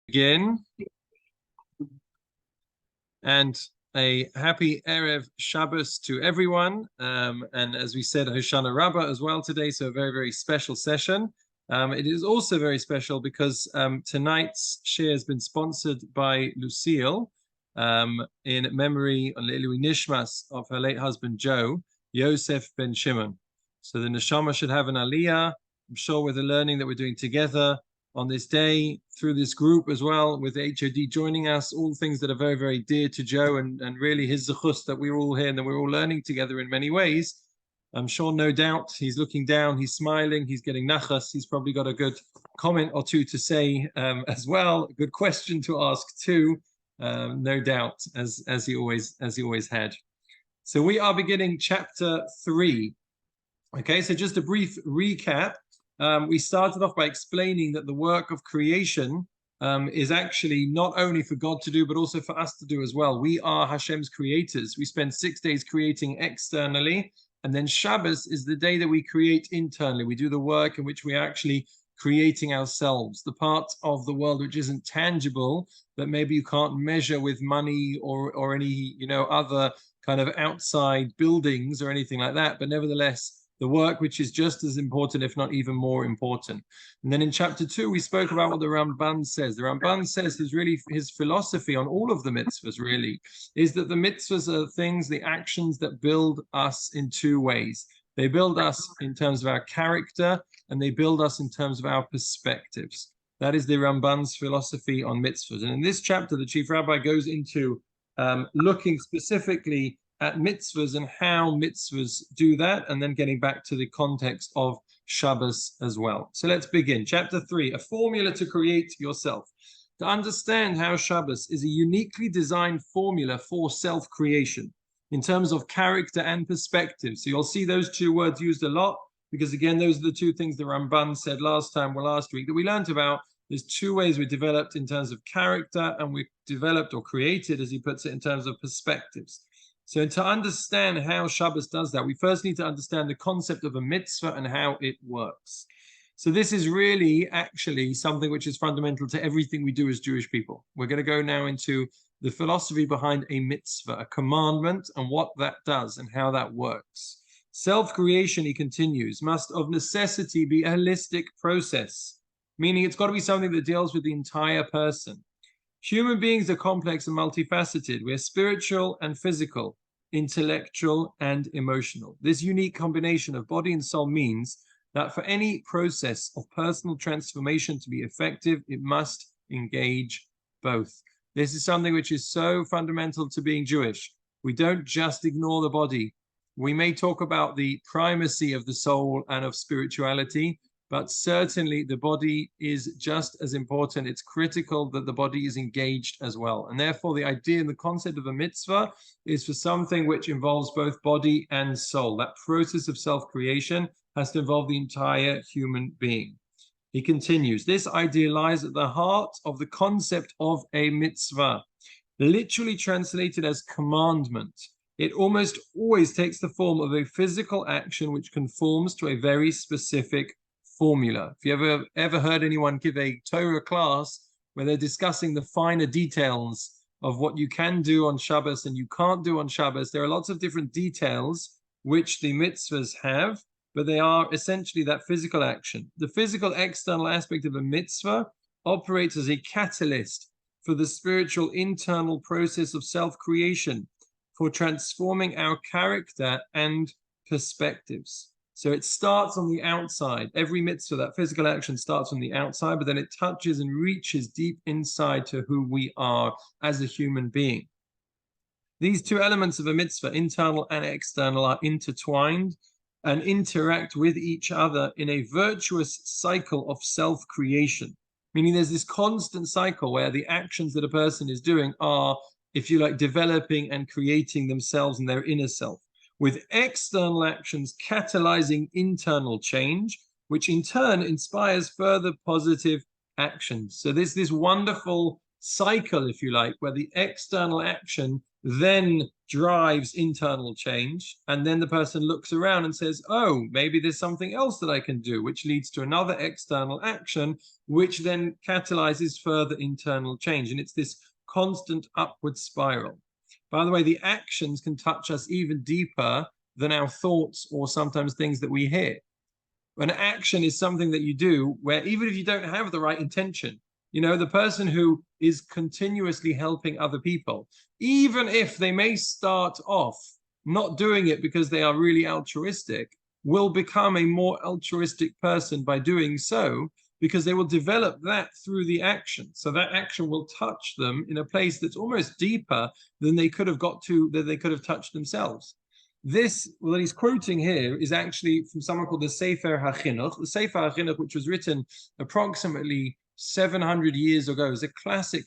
Begin, and a happy Erev Shabbos to everyone. And as we said, Hoshana Rabbah as well today, so a very, very special session. It is also very special because tonight's share has been sponsored by Lucille in memory on Le'ilui Nishmas of her late husband Joe, Yosef ben Shimon. So the neshama should have an aliyah. I'm sure with the learning that we're doing together on this day, through this group as well, with the HOD joining us, all things that are very, very dear to Joe and really his zechus that we're all here and that we're all learning together in many ways. I'm sure, no doubt, he's looking down, he's smiling, he's getting nachas, he's probably got a good comment or two to say as well, a good question to ask too, no doubt, as he always had. So we are beginning chapter 3. Okay, so just a brief recap. We started off by explaining that the work of creation is actually not only for God to do, but also for us to do as well. We are Hashem's creators. We spend 6 days creating externally, and then Shabbos is the day that we create internally. We do the work in which we're actually creating ourselves, the part of the world which isn't tangible, that maybe you can't measure with money or any other kind of outside buildings or anything like that, but nevertheless, the work which is just as important, if not even more important. And then in chapter 2, we spoke about what the Ramban says. The Ramban says his philosophy on all of the mitzvahs really is that the mitzvahs are things, the actions that build us in 2 ways. They build us in terms of our character, and they build us in terms of our perspectives. That is the Ramban's philosophy on mitzvahs. And in this chapter, the chief rabbi goes into looking specifically at mitzvahs and how mitzvahs do that, and then getting back to the context of Shabbos as well. So let's begin. Chapter 3, a formula to create yourself. To understand how Shabbos is a uniquely designed formula for self-creation in terms of character and perspective. So you'll see those 2 words used a lot, because again, those are the 2 things the Ramban said last week that we learned about. There's 2 ways we developed in terms of character, and we developed or created, as he puts it, in terms of perspectives. So to understand how Shabbos does that, we first need to understand the concept of a mitzvah and how it works. So this is really actually something which is fundamental to everything we do as Jewish people. We're going to go now into the philosophy behind a mitzvah, a commandment, and what that does and how that works. Self-creation, he continues, must of necessity be a holistic process, meaning it's got to be something that deals with the entire person. Human beings are complex and multifaceted. We're spiritual and physical, intellectual and emotional. This unique combination of body and soul means that for any process of personal transformation to be effective, it must engage both. This is something which is so fundamental to being Jewish. We don't just ignore the body. We may talk about the primacy of the soul and of spirituality, but certainly the body is just as important. It's critical that the body is engaged as well. And therefore, the idea and the concept of a mitzvah is for something which involves both body and soul. That process of self-creation has to involve the entire human being. He continues, this idea lies at the heart of the concept of a mitzvah, literally translated as commandment. It almost always takes the form of a physical action which conforms to a very specific formula. If you ever heard anyone give a Torah class where they're discussing the finer details of what you can do on Shabbos and you can't do on Shabbos, there are lots of different details which the mitzvahs have, but they are essentially that physical action. The physical external aspect of a mitzvah operates as a catalyst for the spiritual internal process of self-creation, for transforming our character and perspectives. So it starts on the outside. Every mitzvah, that physical action, starts on the outside, but then it touches and reaches deep inside to who we are as a human being. These 2 elements of a mitzvah, internal and external, are intertwined and interact with each other in a virtuous cycle of self-creation. Meaning there's this constant cycle where the actions that a person is doing are, if you like, developing and creating themselves and their inner self, with external actions catalyzing internal change, which in turn inspires further positive actions. So there's this wonderful cycle, if you like, where the external action then drives internal change. And then the person looks around and says, oh, maybe there's something else that I can do, which leads to another external action, which then catalyzes further internal change. And it's this constant upward spiral. By the way, the actions can touch us even deeper than our thoughts or sometimes things that we hear. An action is something that you do where even if you don't have the right intention, the person who is continuously helping other people, even if they may start off not doing it because they are really altruistic, will become a more altruistic person by doing so, because they will develop that through the action. So that action will touch them in a place that's almost deeper than they could have got to, that they could have touched themselves. This, what he's quoting here, is actually from someone called the Sefer HaChinuch. The Sefer HaChinuch, which was written approximately 700 years ago, is a classic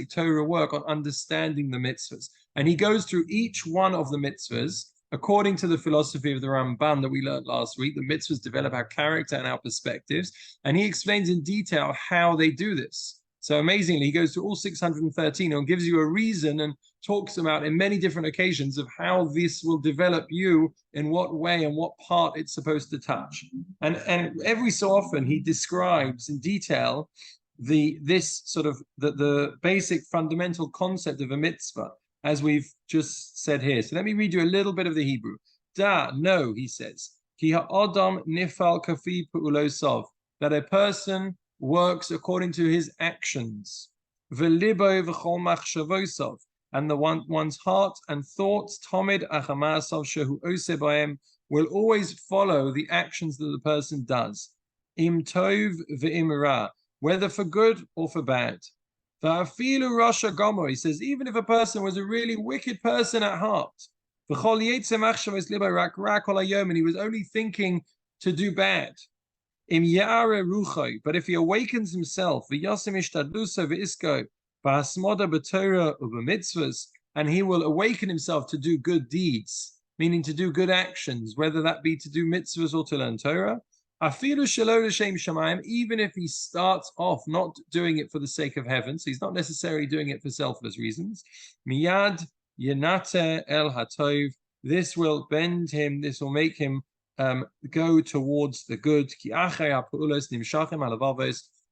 Torah work on understanding the mitzvahs. And he goes through each one of the mitzvahs according to the philosophy of the Ramban that we learned last week. The mitzvahs develop our character and our perspectives. And he explains in detail how they do this. So amazingly, he goes through all 613 and gives you a reason and talks about in many different occasions of how this will develop you, in what way and what part it's supposed to touch. And every so often he describes in detail the basic fundamental concept of a mitzvah, as we've just said here. So let me read you a little bit of the Hebrew. No, he says, ki ha'adam nifal kafi pu'ulosov, that a person works according to his actions. V'libo v'chol machshavosov, and one's heart and thoughts, tomid achamasov shehu ose b'hem, will always follow the actions that the person does. Im tov v'im ra, whether for good or for bad. V'afilu rasha gomer, he says, even if a person was a really wicked person at heart, v'chol yetze machshavos libo rak kol hayom, and he was only thinking to do bad. Im yare ruchai, but if he awakens himself, v'yasim ishtadlusa v'isko, v'hasmoda b'torah u'b'mitzvahs, and he will awaken himself to do good deeds, meaning to do good actions, whether that be to do mitzvahs or to learn Torah. Afilu shelo l'shem shamayim, even if he starts off not doing it for the sake of heaven, so he's not necessarily doing it for selfless reasons. Miyad yenate el hatov, this will bend him, this will make him go towards the good,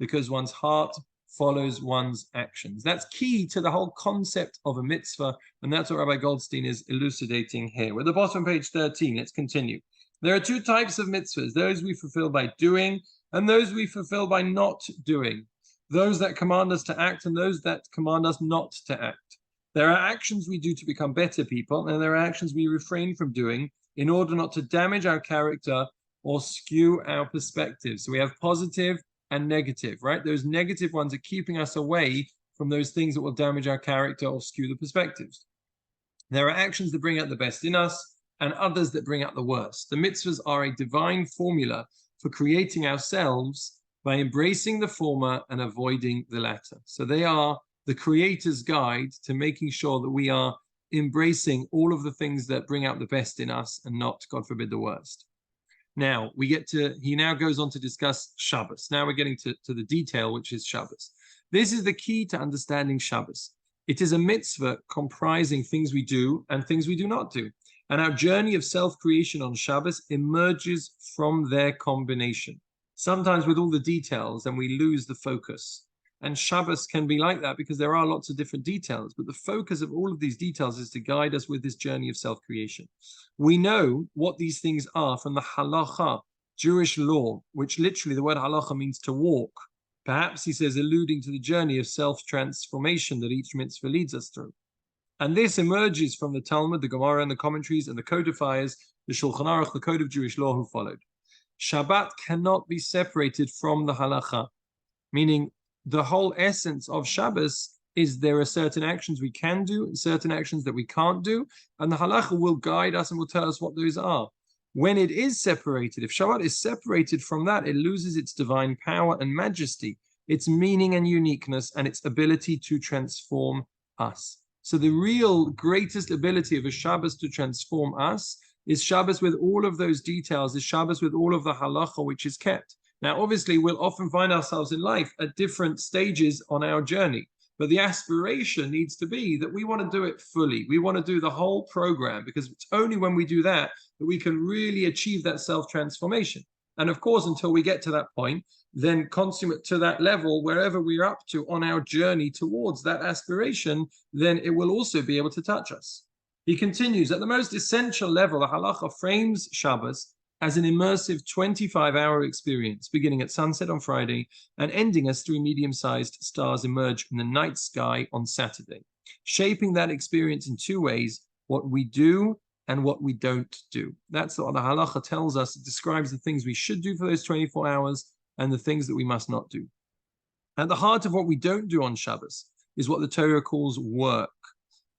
because one's heart follows one's actions. That's key to the whole concept of a mitzvah, and that's what Rabbi Goldstein is elucidating here. We're at the bottom of page 13. Let's continue. There are two types of mitzvahs, those we fulfill by doing and those we fulfill by not doing. Those that command us to act and those that command us not to act. There are actions we do to become better people, and there are actions we refrain from doing in order not to damage our character or skew our perspective. So we have positive and negative, right? Those negative ones are keeping us away from those things that will damage our character or skew the perspectives. There are actions that bring out the best in us and others that bring out the worst. The mitzvahs are a divine formula for creating ourselves by embracing the former and avoiding the latter. So they are the Creator's guide to making sure that we are embracing all of the things that bring out the best in us and not, God forbid, the worst. Now, he now goes on to discuss Shabbos. Now we're getting to the detail, which is Shabbos. This is the key to understanding Shabbos. It is a mitzvah comprising things we do and things we do not do. And our journey of self-creation on Shabbos emerges from their combination. Sometimes with all the details, and we lose the focus. And Shabbos can be like that because there are lots of different details, but the focus of all of these details is to guide us with this journey of self-creation. We know what these things are from the halacha, Jewish law, which literally the word halacha means to walk. Perhaps, he says, alluding to the journey of self-transformation that each mitzvah leads us through. And this emerges from the Talmud, the Gemara, and the commentaries, and the codifiers, the Shulchan Aruch, the code of Jewish law who followed. Shabbat cannot be separated from the halacha, meaning the whole essence of Shabbos is there are certain actions we can do and certain actions that we can't do, and the halacha will guide us and will tell us what those are. When it is separated, if Shabbat is separated from that, it loses its divine power and majesty, its meaning and uniqueness, and its ability to transform us. So the real greatest ability of a Shabbos to transform us is Shabbos with all of those details, is Shabbos with all of the halacha which is kept. Now, obviously, we'll often find ourselves in life at different stages on our journey. But the aspiration needs to be that we want to do it fully. We want to do the whole program, because it's only when we do that that we can really achieve that self-transformation. And of course, until we get to that point, then consummate to that level, wherever we're up to on our journey towards that aspiration, then it will also be able to touch us. He continues, at the most essential level, the halacha frames Shabbos as an immersive 25-hour experience, beginning at sunset on Friday and ending as three medium-sized stars emerge in the night sky on Saturday, shaping that experience in two ways: what we do and what we don't do. That's what the halacha tells us. It describes the things we should do for those 24 hours and the things that we must not do. At the heart of what we don't do on Shabbos is what the Torah calls work,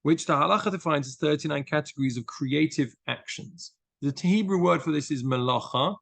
which the halacha defines as 39 categories of creative actions. The Hebrew word for this is melacha.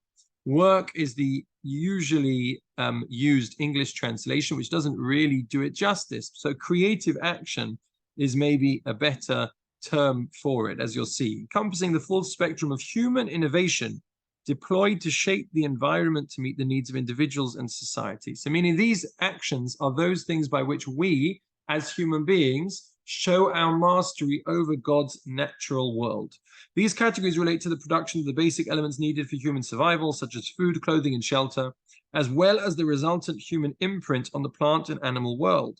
Work is the usually used English translation, which doesn't really do it justice. So creative action is maybe a better term for it, as you'll see, encompassing the full spectrum of human innovation deployed to shape the environment to meet the needs of individuals and society. So meaning these actions are those things by which we, as human beings, show our mastery over God's natural world. These categories relate to the production of the basic elements needed for human survival, such as food, clothing, and shelter, as well as the resultant human imprint on the plant and animal world.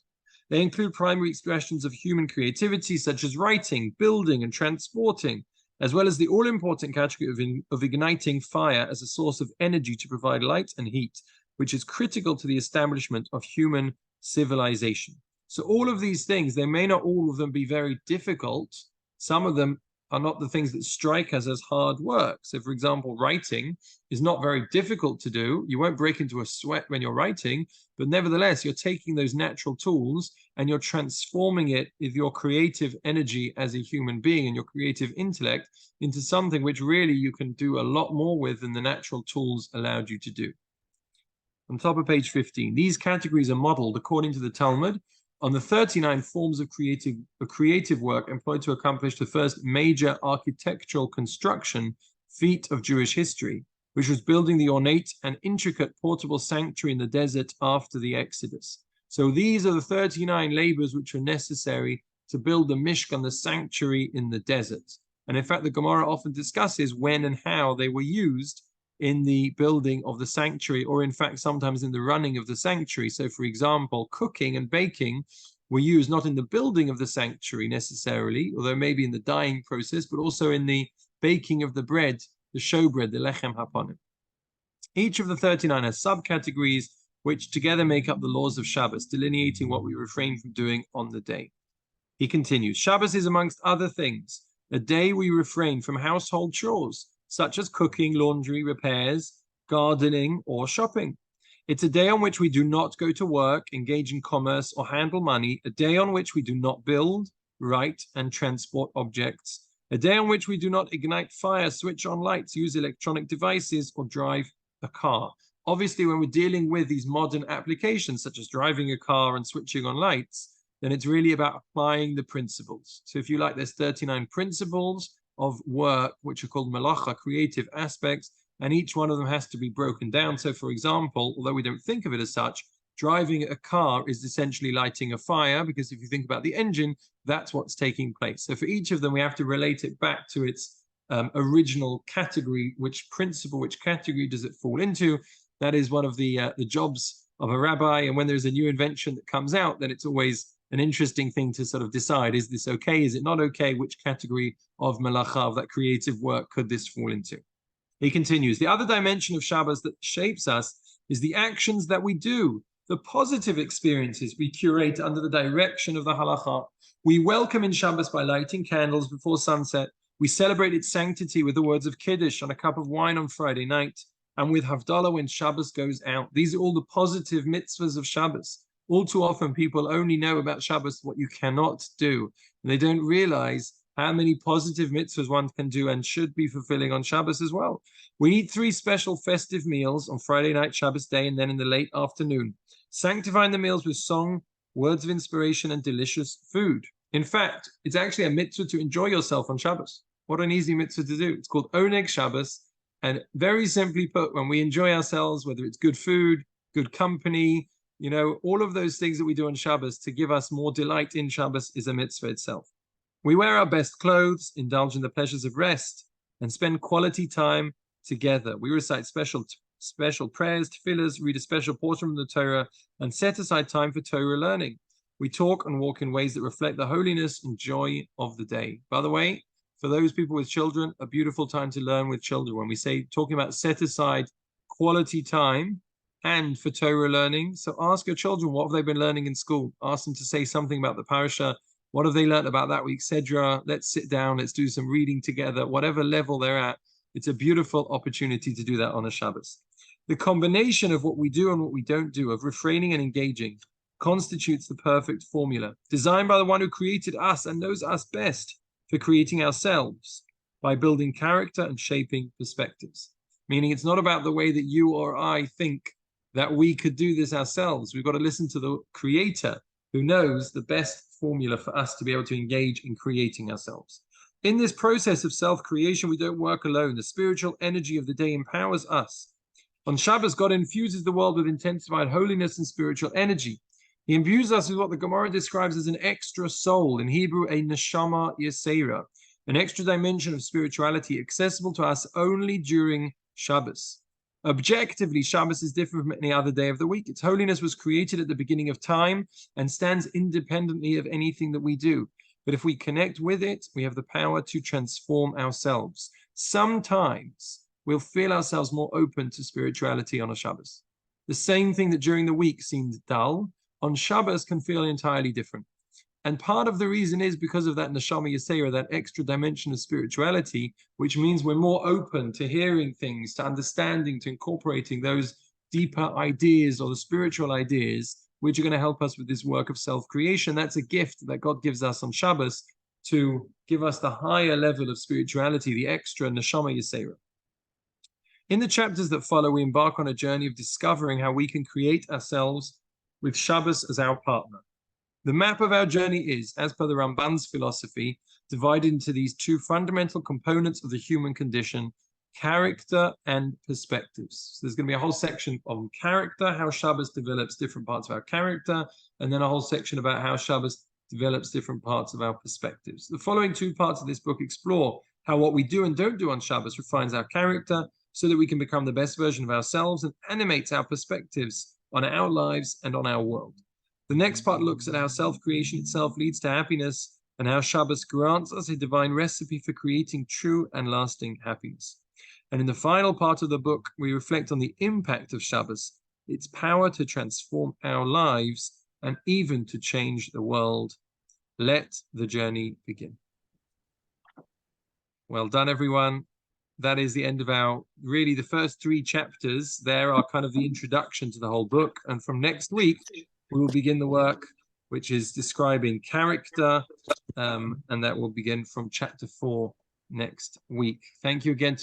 They include primary expressions of human creativity, such as writing, building, and transporting, as well as the all-important category of igniting fire as a source of energy to provide light and heat, which is critical to the establishment of human civilization. So all of these things, they may not all of them be very difficult. Some of them are not the things that strike us as hard work. So for example, writing is not very difficult to do. You won't break into a sweat when you're writing, but nevertheless, you're taking those natural tools and you're transforming it with your creative energy as a human being and your creative intellect into something which really you can do a lot more with than the natural tools allowed you to do. On top of page 15, these categories are modeled according to the Talmud on the 39 forms of creative work employed to accomplish the first major architectural construction feat of Jewish history, which was building the ornate and intricate portable sanctuary in the desert after the Exodus. So these are the 39 labors which are necessary to build the Mishkan, the sanctuary in the desert. And in fact, the Gemara often discusses when and how they were used in the building of the sanctuary, or in fact, sometimes in the running of the sanctuary. So for example, cooking and baking were used not in the building of the sanctuary necessarily, although maybe in the dyeing process, but also in the baking of the bread, the showbread, the lechem hapanim. Each of the 39 has subcategories which together make up the laws of Shabbos, delineating what we refrain from doing on the day. He continues, Shabbos is, amongst other things, a day we refrain from household chores, such as cooking, laundry, repairs, gardening, or shopping. It's a day on which we do not go to work, engage in commerce, or handle money, a day on which we do not build, write, and transport objects, a day on which we do not ignite fire, switch on lights, use electronic devices, or drive a car. Obviously, when we're dealing with these modern applications, such as driving a car and switching on lights, then it's really about applying the principles. So if you like, there's 39 principles of work, which are called melacha, creative aspects, and each one of them has to be broken down. So for example, although we don't think of it as such, driving a car is essentially lighting a fire, because if you think about the engine, that's what's taking place. So for each of them, we have to relate it back to its original category. Which principle, which category does it fall into? That is one of the jobs of a rabbi. And when there's a new invention that comes out, then it's always an interesting thing to sort of decide, is this okay? Is it not okay? Which category of melacha, of that creative work, could this fall into? He continues, the other dimension of Shabbos that shapes us is the actions that we do, the positive experiences we curate under the direction of the halacha. We welcome in Shabbos by lighting candles before sunset. We celebrate its sanctity with the words of Kiddush on a cup of wine on Friday night, and with Havdalah when Shabbos goes out. These are all the positive mitzvahs of Shabbos. All too often, people only know about Shabbos what you cannot do. And they don't realize how many positive mitzvahs one can do and should be fulfilling on Shabbos as well. We eat 3 special festive meals on Friday night, Shabbos day, and then in the late afternoon, sanctifying the meals with song, words of inspiration, and delicious food. In fact, it's actually a mitzvah to enjoy yourself on Shabbos. What an easy mitzvah to do. It's called Oneg Shabbos. And very simply put, when we enjoy ourselves, whether it's good food, good company, You know, all of those things that we do on Shabbos to give us more delight in Shabbos is a mitzvah itself. We wear our best clothes, indulge in the pleasures of rest, and spend quality time together. We recite special prayers, tefillahs, read a special portion from the Torah, and set aside time for Torah learning. We talk and walk in ways that reflect the holiness and joy of the day. By the way, for those people with children, a beautiful time to learn with children. When we say, talking about set aside quality time and for Torah learning, so ask your children, what have they been learning in school? Ask them to say something about the parasha. What have they learned about that week? Sedra, let's sit down, let's do some reading together, whatever level they're at. It's a beautiful opportunity to do that on a Shabbos. The combination of what we do and what we don't do, of refraining and engaging, constitutes the perfect formula, designed by the one who created us and knows us best for creating ourselves by building character and shaping perspectives. Meaning it's not about the way that you or I think that we could do this ourselves. We've got to listen to the creator who knows the best formula for us to be able to engage in creating ourselves. In this process of self-creation, we don't work alone. The spiritual energy of the day empowers us. On Shabbos, God infuses the world with intensified holiness and spiritual energy. He imbues us with what the Gemara describes as an extra soul, in Hebrew, a neshama yesera, an extra dimension of spirituality accessible to us only during Shabbos. Objectively, Shabbos is different from any other day of the week. Its holiness was created at the beginning of time and stands independently of anything that we do. But if we connect with it, we have the power to transform ourselves. Sometimes we'll feel ourselves more open to spirituality on a Shabbos. The same thing that during the week seems dull, on Shabbos can feel entirely different. And part of the reason is because of that neshama yesera, that extra dimension of spirituality, which means we're more open to hearing things, to understanding, to incorporating those deeper ideas or the spiritual ideas, which are going to help us with this work of self-creation. That's a gift that God gives us on Shabbos to give us the higher level of spirituality, the extra neshama yesera. In the chapters that follow, we embark on a journey of discovering how we can create ourselves with Shabbos as our partner. The map of our journey is, as per the Ramban's philosophy, divided into these two fundamental components of the human condition, character and perspectives. So there's going to be a whole section on character, how Shabbos develops different parts of our character, and then a whole section about how Shabbos develops different parts of our perspectives. The following two parts of this book explore how what we do and don't do on Shabbos refines our character so that we can become the best version of ourselves and animates our perspectives on our lives and on our world. The next part looks at how self-creation itself leads to happiness and how Shabbos grants us a divine recipe for creating true and lasting happiness. And in the final part of the book, we reflect on the impact of Shabbos, its power to transform our lives and even to change the world. Let the journey begin. Well done, everyone. That is the end of really the first three chapters. There are kind of the introduction to the whole book. And from next week, we will begin the work, which is describing character, and that will begin from chapter 4 next week. Thank you again to